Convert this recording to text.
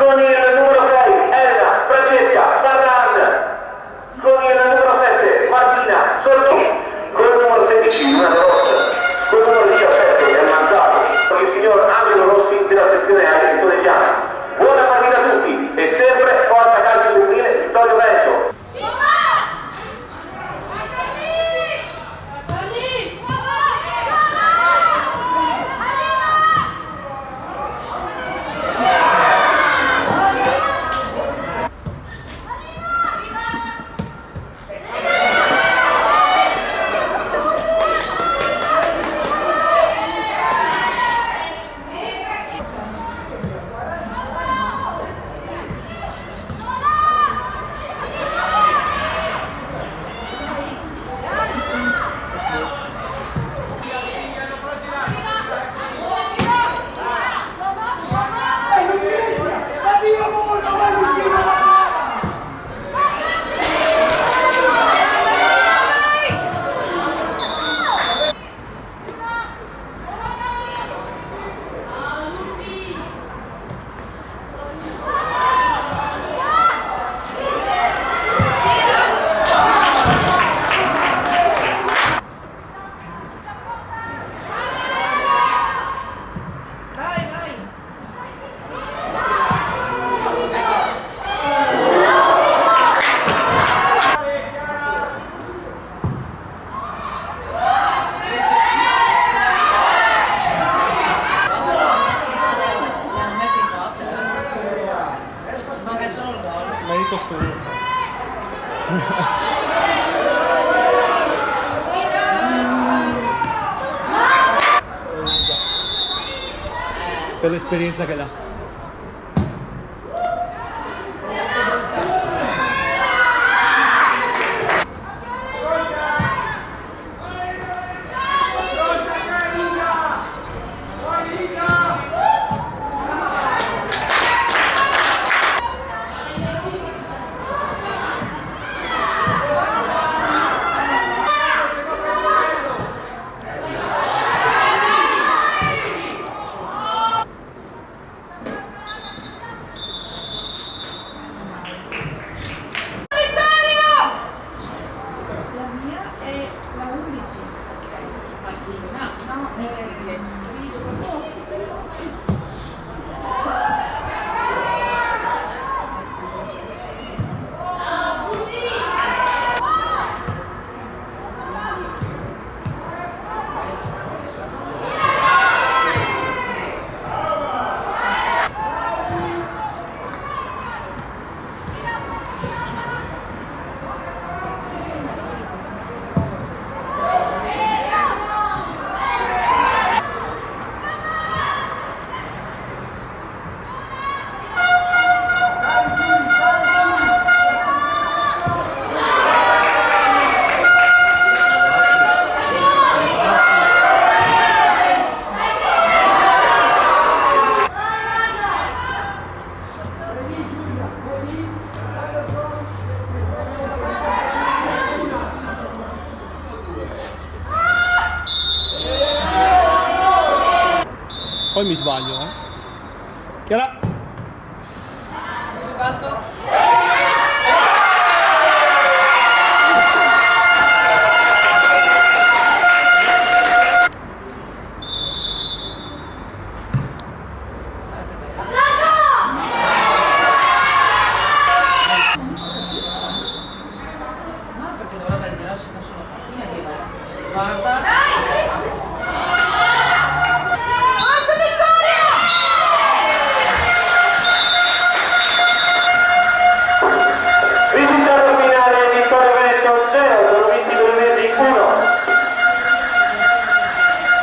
con il numero 6 Elena Francesca Barran, con il numero 7 Martina Sordi, con il numero 16 Giuliano Ross, con il numero 17 Ermanzato, con il signor Angelo Rossi della sezione aerea di Conegliano. Buona partita a tutti e sempre forza calcio femminile Vittorio Veneto. Merito suo. Per l'esperienza che dà. Poi mi sbaglio, Chiara. No, perché dovrebbe girarsi verso la panchina. Guarda.